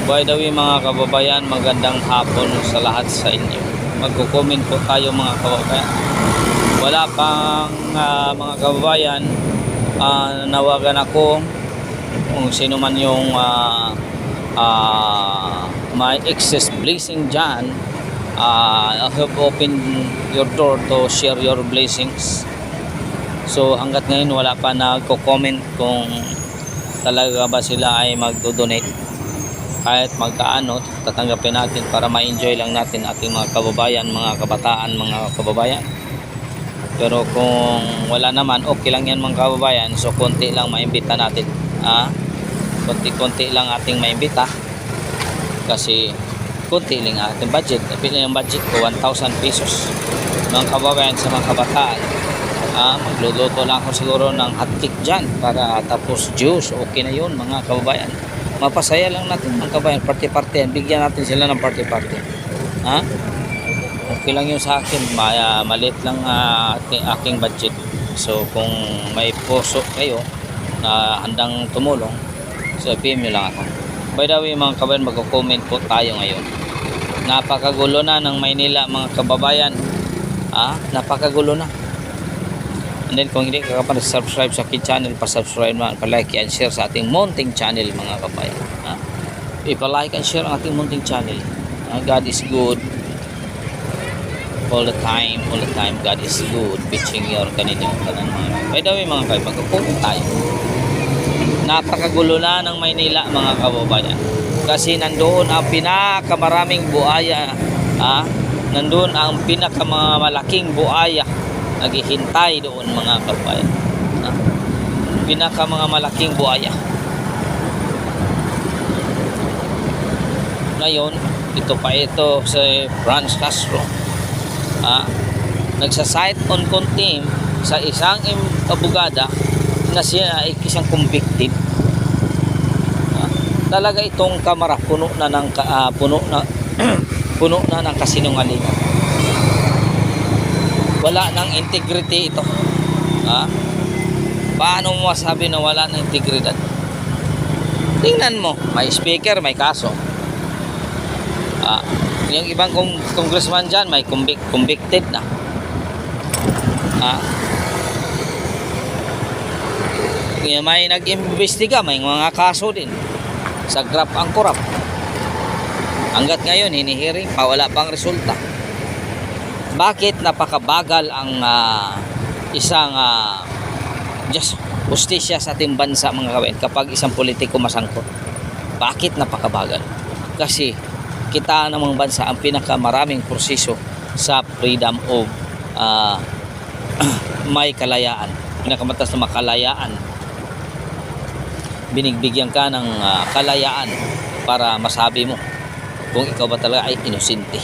By the way mga kababayan, magandang hapon sa lahat sa inyo. Magko-comment po tayo mga kababayan. Wala pang mga kababayan, nawagan ako kung sino man yung may excess blessing dyan. I have opened your door to share your blessings. So hanggat ngayon wala pa nagko-comment kung talaga ba sila ay magdo-donate. Kahit magkaano, tatanggapin natin para ma-enjoy lang natin ating mga kababayan, mga kabataan, mga kababayan. Pero kung wala naman, okay lang yan mga kababayan. So konti lang maimbita natin. Konti-konti lang ating maimbita. Kasi konti lang ating budget. Pili yung budget ko 1,000 pesos. Mga kababayan sa mga kabataan. Magluluto lang ako siguro ng hotcake dyan para tapos juice. Okay na yun mga kababayan. Mapasaya lang natin mga kabayan, party-party. Bigyan natin sila ng party-party. Okay lang yun sa akin. Maliit lang aking budget. So kung may puso kayo na handang tumulong, so PM nyo lang ako. By the way mga kabayan, magko-comment po tayo ngayon. Napakagulo na ng Maynila mga kababayan. Napakagulo na. And then kung hindi ka pa subscribe sa aking channel, pa-subscribe naman, pa-like and share sa ating munting channel mga kabayan. Pa-like and share ang ating munting channel. God is good. All the time God is good. Pitching your kaninyo. By the way mga kabayan, magkukunin tayo. Napakagulo na ng Maynila mga kababayan. Kasi nandoon ang pinakamaraming buaya. Nandoon ang pinakamalaking buaya. Naghihintay doon mga kababayan. Mga malaking buhaya. Ngayon, ito sa Franz Castro. Nagsa-site on contempt sa isang abogada na siya ay isang convicted. Talaga itong kamera puno na ng kasinungalingan. Wala ng integrity ito. Paano mo masabi na wala ng integridad? Tingnan mo, may speaker, may kaso. Yung ibang congressman dyan, may convicted na. May nag-imbestiga, may mga kaso din. Sa grab ang korap. Hanggat ngayon, hinihiring pa, wala pang resulta. Bakit napakabagal ang isang justisya sa ating bansa mga kabayan kapag isang politiko masangkot? Bakit napakabagal? Kasi kita namang bansa ang pinakamaraming proseso sa freedom of may kalayaan, pinakamatas na makalayaan. Binigbigyan ka ng kalayaan para masabi mo kung ikaw ba talaga ay inosente.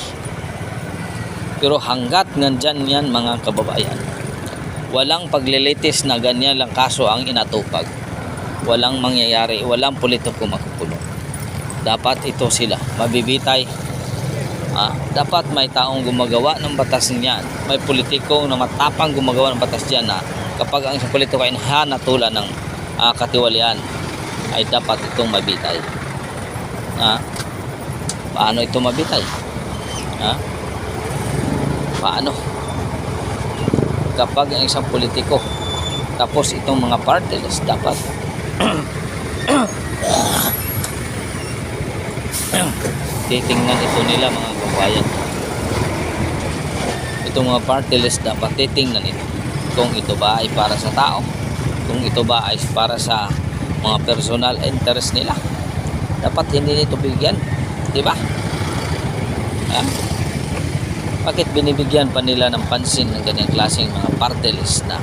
Pero hanggat nandyan yan mga kababayan, walang paglilitis na ganyan lang kaso ang inatupag. Walang mangyayari, walang politiko makukulong. Dapat ito sila mabibitay. Dapat may taong gumagawa ng batas niyan. May politiko na matapang gumagawa ng batas diyan na kapag ang isang politiko ay nahanatulan ng katiwalian, ay dapat itong mabitay. Paano ito mabitay? Paano? Kapag ang isang politiko tapos itong mga party list dapat titingnan ito nila mga kabayan. Itong mga party list dapat titingnan ito kung ito ba ay para sa tao, kung ito ba ay para sa mga personal interest nila. Dapat hindi nito bigyan, di ba? Bakit binibigyan pa nila ng pansin ng ganyang klaseng mga party list na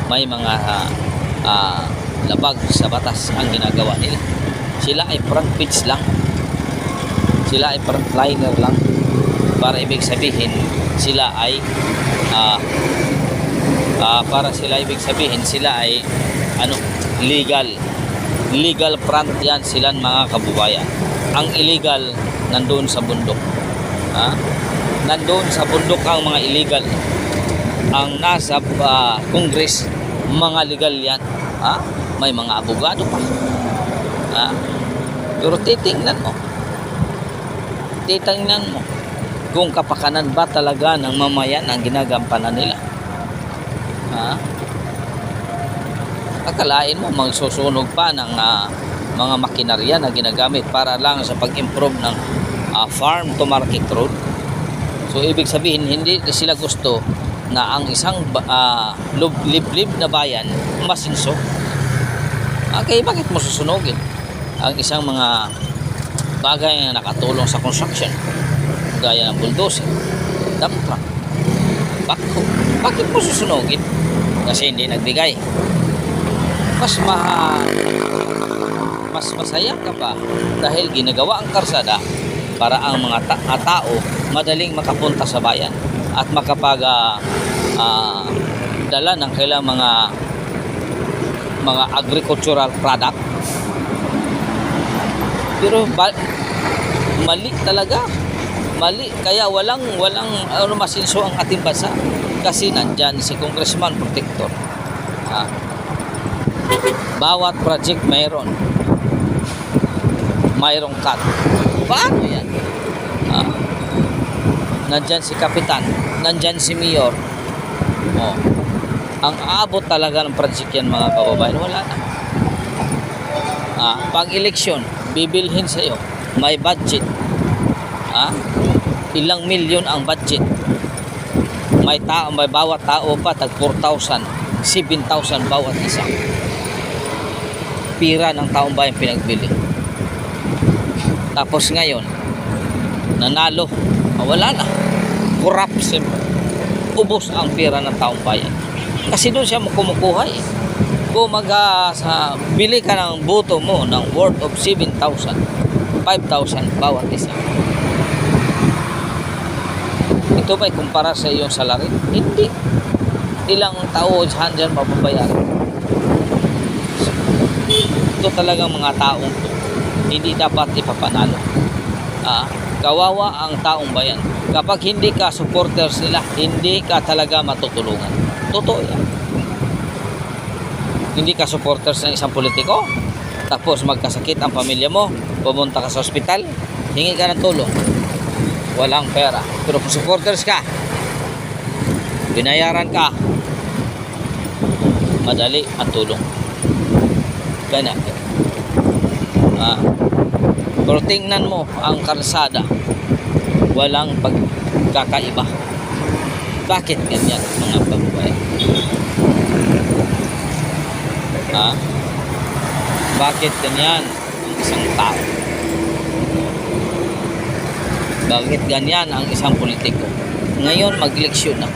may mga labag sa batas ang ginagawa nila? Sila ay front page lang. Sila ay frontliner lang. Para ibig sabihin sila ay legal front yan sila mga kababayan. Ang illegal nandoon sa bundok. Nandoon sa bundok ang mga illegal. Ang nasa Congress, mga legal yan. May mga abogado pa. Pero titingnan mo, titingnan mo kung kapakanan ba talaga ng mamayan ang ginagampanan nila. Ha? Akalain mo magsusunog pa ng mga makinarya na ginagamit para lang sa pag-improve ng farm to market road. So ibig sabihin hindi sila gusto na ang isang liblib na bayan masinso. Okay, bakit mo susunugin ang isang mga bagay na nakatulong sa construction gaya ng bulldozer, dump truck, backhoe? Bakit mo susunugin? Kasi hindi nagbigay. Mas masaya ka pa dahil ginagawa ang karsada para ang mga tao madaling makapunta sa bayan at makapag dala ng kailang mga agricultural product. Pero mali talaga, mali. Kaya walang masinso ang ating bansa kasi nandyan si Congressman Protector. Bawat project mayroong cut. Paano yan? Nandyan si Kapitan, nandyan si Mayor. Ang aabot talaga ng project yan, mga kababayan, wala na. Pag eleksyon, bibilhin sa iyo, may budget. Ilang milyon ang budget. May bawat tao pa tag 4,000, 7,000 bawat isa. Pira ng taong bayan pinagbili. Tapos ngayon, nanalo, wala na. Corrupt, siyempre. Ubos ang pira ng taong bayan. Kasi doon siya kumukuha eh. Kung bili ka ng boto mo ng worth of 7,000, 5,000 bawat isa. Ito ba'y kumpara sa iyong salary? Hindi. Ilang tao dyan mababayaran. Ito talagang mga taong to, hindi dapat ipapanalo. Kawawa ang taong bayan. Kapag hindi ka supporters nila, hindi ka talaga matutulungan. Totoo yan. Hindi ka supporters ng isang politiko, tapos magkasakit ang pamilya mo, pumunta ka sa ospital, hingi ka ng tulong, walang pera. Pero kung supporters ka, binayaran ka, madali ang tulong. Ganyan. Pero tingnan mo ang kalsada, walang pagkakaiba. Bakit ganyan, mga kababayan? Bakit ganyan ang isang tao? Bakit ganyan ang isang politiko? Ngayon mag-eleksyon na.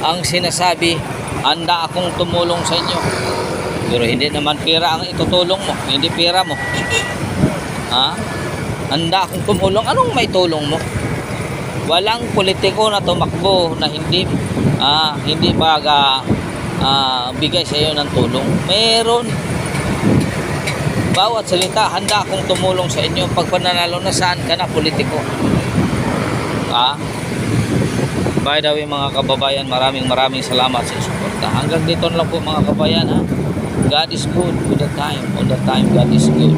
Ang sinasabi, handa akong tumulong sa inyo. Pero hindi naman pera ang itutulong mo, hindi pera mo. Handa akong tumulong. Anong may tulong mo? Walang politiko na tumakbo na hindi bigay sa iyo ng tulong. Meron. Bawat salita, handa akong tumulong sa inyo. Pag pananalo na, saan ka na politiko? By the way, mga kababayan, maraming salamat sa suporta. Hanggang dito na lang po, mga kababayan. God is good all the time. All the time, God is good.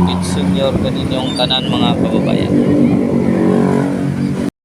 With Senior kaninyong tanan, mga kababayan.